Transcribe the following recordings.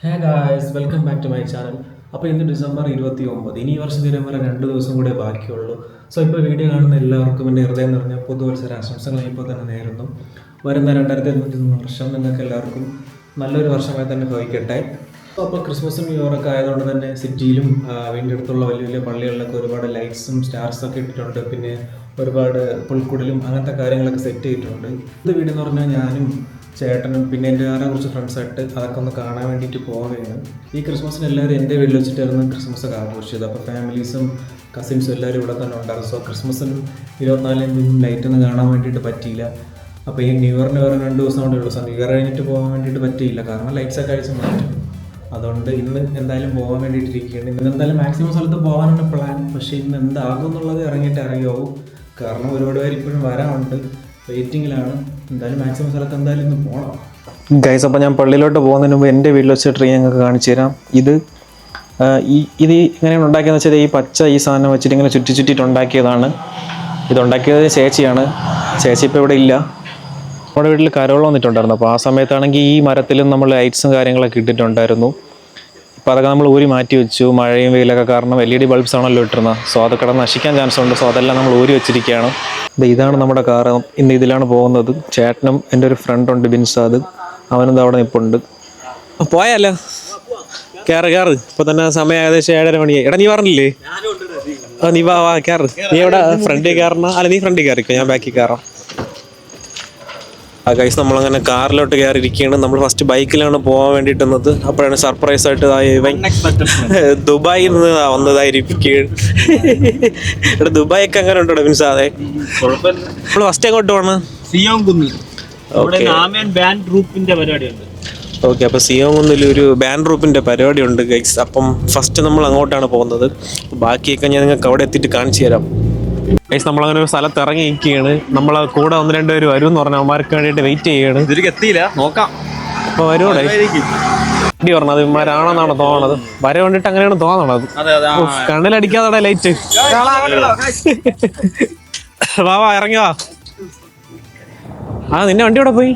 Hey guys welcome back to my channel. അപ്പോൾ ഇന്ന് December 29, ഇനി ഈ വർഷം തീരുമാനം വരെ 2 ദിവസം കൂടെ ബാക്കിയുള്ളൂ. സോ ഇപ്പോൾ വീഡിയോ കാണുന്ന എല്ലാവർക്കും എൻ്റെ ഹൃദയം നിറഞ്ഞ പുതുവത്സര ആശംസകൾ ഇപ്പോൾ തന്നെ നേരുന്നു. വരുന്ന 2021 വർഷം നിങ്ങൾക്ക് എല്ലാവർക്കും നല്ലൊരു വർഷമായി തന്നെ ഭവിക്കട്ടെ. അപ്പോൾ ക്രിസ്മസും ന്യൂ ഇയറൊക്കെ ആയതുകൊണ്ട് തന്നെ സിറ്റിയിലും വീടിൻ്റെ അടുത്തുള്ള വലിയ വലിയ പള്ളികളിലൊക്കെ ഒരുപാട് ലൈറ്റ്സും സ്റ്റാർസൊക്കെ ഇട്ടിട്ടുണ്ട്. പിന്നെ ഒരുപാട് പുൽക്കുടലും അങ്ങനത്തെ കാര്യങ്ങളൊക്കെ സെറ്റ് ചെയ്തിട്ടുണ്ട്. ഇത് വീഡിയോ എന്ന് പറഞ്ഞാൽ ഞാനും ചേട്ടനും പിന്നെ എൻ്റെ വേറെ കുറച്ച് ഫ്രണ്ട്സായിട്ട് അതൊക്കെ ഒന്ന് കാണാൻ വേണ്ടിയിട്ട് പോവുകയാണ്. ഈ ക്രിസ്മസിന് എല്ലാവരും എൻ്റെ വീട്ടിൽ വെച്ചിട്ടായിരുന്നു ക്രിസ്മസ് ഒക്കെ ആഘോഷിച്ചത്. അപ്പോൾ ഫാമിലീസും കസിൻസും എല്ലാവരും ഇവിടെ തന്നെ ഉണ്ടായിരുന്നു. സോ ക്രിസ്മസിനും 24 ലൈറ്റൊന്നും കാണാൻ വേണ്ടിയിട്ട് പറ്റിയില്ല. അപ്പോൾ ഈ ന്യൂ ഇയറിന് വേറെ 2 ദിവസം കൊണ്ടേ ഉള്ളൂ. സോ ന്യൂ ഇയർ കഴിഞ്ഞിട്ട് പോകാൻ വേണ്ടിയിട്ട് പറ്റിയില്ല, കാരണം ലൈറ്റ്സൊക്കെ അടിച്ച് മാറ്റും. അതുകൊണ്ട് ഇന്ന് എന്തായാലും പോകാൻ വേണ്ടിയിട്ടിരിക്കുകയാണ്. ഇന്ന് എന്തായാലും മാക്സിമം സ്ഥലത്ത് പോകാനാണ് പ്ലാൻ. പക്ഷേ ഇന്ന് എന്താകും എന്നുള്ളത് ഇറങ്ങിയിട്ട് അറിയാവും, കാരണം ഒരുപാട് പേര് ഇപ്പോഴും വരാനുണ്ട്, വെയിറ്റിങ്ങിലാണ്. എന്തായാലും മാക്സിമം സ്ഥലത്ത് എന്തായാലും ഇന്ന് പോകണം ഗൈസ്. അപ്പോൾ ഞാൻ പള്ളിയിലോട്ട് പോകുന്നതിന് മുമ്പ് എൻ്റെ വീട്ടിൽ വെച്ച ട്രീ ഞങ്ങൾക്ക് കാണിച്ചു തരാം. ഇത് ഇങ്ങനെയാണ് ഉണ്ടാക്കിയെന്ന് വെച്ചാൽ ഈ പച്ച ഈ സാധനം വെച്ചിട്ട് ഇങ്ങനെ ചുറ്റിയിട്ട് ഉണ്ടാക്കിയതാണ്. ഇതുണ്ടാക്കിയത് ചേച്ചിയാണ്. ചേച്ചി ഇപ്പോൾ ഇവിടെ ഇല്ല. നമ്മുടെ വീട്ടിൽ കരോളം വന്നിട്ടുണ്ടായിരുന്നു. അപ്പോൾ ആ സമയത്താണെങ്കിൽ ഈ മരത്തിലും നമ്മൾ ലൈറ്റ്സും കാര്യങ്ങളൊക്കെ ഇട്ടിട്ടുണ്ടായിരുന്നു. ഇപ്പോൾ അതൊക്കെ നമ്മൾ ഊരി മാറ്റി വെച്ചു. മഴയും വെയിലൊക്കെ കാരണം LED ബൾബ്സ് ആണല്ലോ ഇട്ടിരുന്നത്. സോ അത് കിടന്ന് നശിക്കാൻ ചാൻസ് ഉണ്ട്. സോ അതെല്ലാം നമ്മൾ ഊരി വെച്ചിരിക്കുകയാണ്. ഇതാണ് നമ്മുടെ കാറ്. ഇന്ന് ഇതിലാണ് പോകുന്നത്. ചേട്ടനും എൻ്റെ ഒരു ഫ്രണ്ടുണ്ട് ബിൻസാദ്, അവനും അവിടെ നിൽപ്പുണ്ട്. പോയാലോ? കയറ്. ഇപ്പോൾ തന്നെ സമയം ഏകദേശം 7:30 മണിയായി. എടാ നീ പറഞ്ഞില്ലേ? നീ വാ കയറ്. നീ എവിടെ ഫ്രണ്ടിൽ കയറണം? അല്ല നീ ഫ്രണ്ടിൽ കയറിക്കോ, ഞാൻ ബാക്കിൽ കയറാം. ഗൈസ് നമ്മളങ്ങനെ കാറിലോട്ട് കയറിയിരിക്കുകയാണ്. നമ്മൾ ഫസ്റ്റ് ബൈക്കിലാണ് പോകാൻ വേണ്ടിയിട്ടുള്ളത്. അപ്പോഴാണ് സർപ്രൈസ് ആയിട്ട് ദുബായിൽ നിന്ന് വന്നതായിരിക്കും. ഇവിടെ ദുബായ് ഒക്കെ അങ്ങനെ ഉണ്ടോ ബിൻസാദേ? നമ്മൾ ഫസ്റ്റ് എങ്ങോട്ട് പോകണം? ഓക്കെ, അപ്പോൾ സിയോങ്കുന്നിൽ ഒരു ബാൻഡ് ഗ്രൂപ്പിൻ്റെ പരിപാടി ഉണ്ട് ഗൈസ്. അപ്പം ഫസ്റ്റ് നമ്മൾ അങ്ങോട്ടാണ് പോകുന്നത്. ബാക്കിയൊക്കെ ഞാൻ നിങ്ങൾക്ക് അവിടെ എത്തിയിട്ട് കാണിച്ചു തരാം. ഗൈസ് നമ്മളങ്ങനെ ഒരു സ്ഥലത്ത് ഇറങ്ങി നിൽക്കുകയാണ്. നമ്മളെ കൂടെ 1-2 പേര് വരും എന്ന് പറഞ്ഞാൽ അവന്മാർക്ക് വേണ്ടിയിട്ട് വെയിറ്റ് ചെയ്യാണ്. എത്തിയില്ല, നോക്കാം. അപ്പോൾ വരുവാണേ വണ്ടി പറഞ്ഞത് ഇവന്മാരാണെന്നാണ് തോന്നണത്. വര വേണ്ടിട്ട് അങ്ങനെയാണ് തോന്നണത്. കണ്ണിലടിക്കാതെ ലൈറ്റ്. വാ ഇറങ്ങി വാ. നിന്നെ വണ്ടി ഇവിടെ പോയി.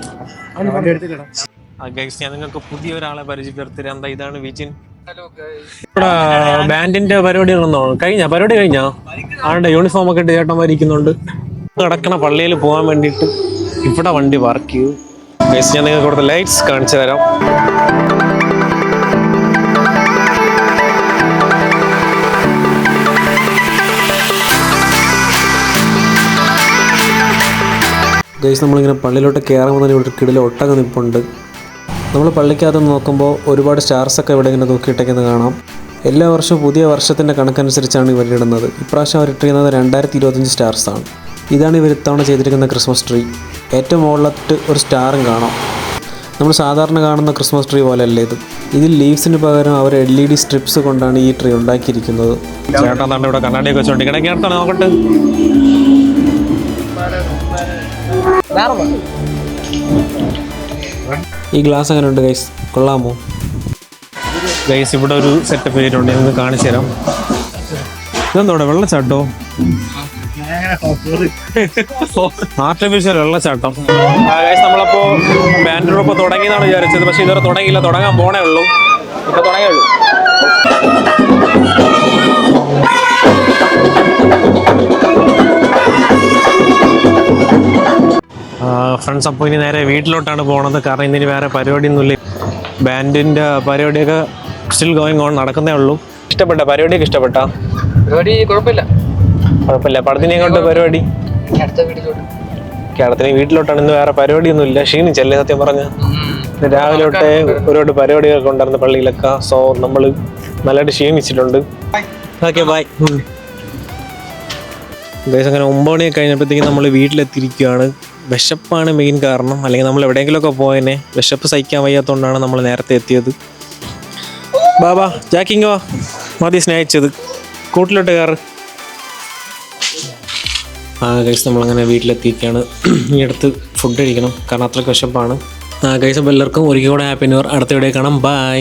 ഗൈസ് ഞാൻ നിങ്ങൾക്ക് പുതിയ ഒരാളെ പരിചയപ്പെടുത്തരാം. എന്താ, ഇതാണ് വിജിൻ. ഇവിടെ ബാൻഡിന്റെ പരിപാടികളൊന്നോ പരിപാടി കഴിഞ്ഞാ ആളുടെ യൂണിഫോം ഒക്കെ ഇട്ട് ചേട്ടന്മാരിക്കുന്നുണ്ട്. കിടക്കണ പള്ളിയിൽ പോകാൻ വേണ്ടിയിട്ട് ഇവിടെ വണ്ടി പാർക്ക് ചെയ്തു. ഗൈസ് ഞാൻ നിങ്ങൾക്ക് ഇവിടുത്തെ ലൈറ്റ്സ് കാണിച്ചു തരാം. ഗൈസ് നമ്മളിങ്ങനെ പള്ളിയിലോട്ട് കയറുമ്പോൾ ഇവിടെ ഒരു കിടില ഒട്ടകം നിൽപ്പുണ്ട്. നമ്മൾ പള്ളിക്കകത്ത് നോക്കുമ്പോൾ ഒരുപാട് സ്റ്റാർസൊക്കെ ഇവിടെ ഇങ്ങനെ തൂക്കിയിട്ടേക്കുന്നത് കാണാം. എല്ലാ വർഷവും പുതിയ വർഷത്തിൻ്റെ കണക്കനുസരിച്ചാണ് ഇവരിടുന്നത്. ഇപ്രാവശ്യം അവരിട്ടിരിക്കുന്നത് 2025 സ്റ്റാർസാണ്. ഇതാണ് ഇവർ ഇത്തവണ ചെയ്തിരിക്കുന്ന ക്രിസ്മസ് ട്രീ. ഏറ്റവും മുകളിലിട്ട് ഒരു സ്റ്റാറും കാണാം. നമ്മൾ സാധാരണ കാണുന്ന ക്രിസ്മസ് ട്രീ പോലെയല്ല ഇത്. ഇതിൽ ലീവ്സിന് പകരം അവർ LED സ്ട്രിപ്സ് കൊണ്ടാണ് ഈ ട്രീ ഉണ്ടാക്കിയിരിക്കുന്നത്. ചേട്ടാ ഇവിടെ കണ്ണാടിയൊക്കെ വെച്ചോണ്ടിരിക്കണ നോക്കട്ടെ. ഈ ഗ്ലാസ് അങ്ങനെ ഉണ്ട് ഗൈസ്, കൊള്ളാമോ? ഗൈസ് ഇവിടെ ഒരു സെറ്റപ്പ് ചെയ്തിട്ടുണ്ട്, നിങ്ങൾക്ക് കാണിച്ചു തരാം. ഇതെന്തോടെ വെള്ളച്ചാട്ടോ? ആർട്ടിഫിഷ്യൽ വെള്ളച്ചാട്ടം. ഗൈസ് നമ്മളപ്പോ ബാൻഡ് ഗ്രൂപ്പ് തുടങ്ങിയെന്നാണ് വിചാരിച്ചത്, പക്ഷെ ഇതുവരെ തുടങ്ങിയില്ല. തുടങ്ങാൻ പോണേ ഉള്ളൂ. ഇപ്പൊ തുടങ്ങേ ഉള്ളൂ. ഫ്രണ്ട്സ് അപ്പോൾ ഇനി നേരെ വീട്ടിലോട്ടാണ് പോണത്, കാരണം ഇന്നിനി വേറെ പരിപാടിയൊന്നുമില്ല. ബാൻഡിൻ്റെ പരിപാടിയൊക്കെ സ്റ്റിൽ ഗോയിങ് ഓൺ, നടക്കുന്നേ ഉള്ളൂ. ഇഷ്ടപ്പെട്ട പരിപാടിയൊക്കെ ഇഷ്ടപ്പെട്ട? പരിപാടി കുഴപ്പമില്ല. പടത്തിന് ഇങ്ങോട്ട് പരിപാടി കേരളത്തിന് വീട്ടിലോട്ടാണ്. ഇന്ന് വേറെ പരിപാടിയൊന്നുമില്ല. ക്ഷീണിച്ചല്ലേ സത്യം പറഞ്ഞ? രാവിലെ തൊട്ടേ ഒരുപാട് പരിപാടികളൊക്കെ ഉണ്ടായിരുന്നു പള്ളിയിലൊക്കെ. സോ നമ്മൾ നല്ലതായിട്ട് ക്ഷീണിച്ചിട്ടുണ്ട്. Okay bye guys. അങ്ങനെ 9 മണിയൊക്കെ കഴിഞ്ഞപ്പോഴത്തേക്കും നമ്മൾ വീട്ടിലെത്തിയിരിക്കുകയാണ്. വിശപ്പാണ് മെയിൻ കാരണം, അല്ലെങ്കിൽ നമ്മൾ എവിടെയെങ്കിലുമൊക്കെ പോയതിനെ. വിശപ്പ് സഹിക്കാൻ വയ്യാത്തതുകൊണ്ടാണ് നമ്മൾ നേരത്തെ എത്തിയത്. ബാബാ ജാക്കിങ്ങോ മതി സ്നേഹിച്ചത്, കൂട്ടിലോട്ട് കയറ്. ഗൈസ് നമ്മളങ്ങനെ വീട്ടിലെത്തിയിരിക്കുകയാണ്. ഈ അടുത്ത് ഫുഡ് കഴിക്കണം, കാരണം അത്രയ്ക്ക് വിശപ്പാണ്. ഗൈസ് അപ്പോൾ എല്ലാവർക്കും ഒരിക്കൽ കൂടെ ഹാപ്പി ന്യൂ ഇയർ. അടുത്ത വീഡിയോ കാണാം. ബൈ.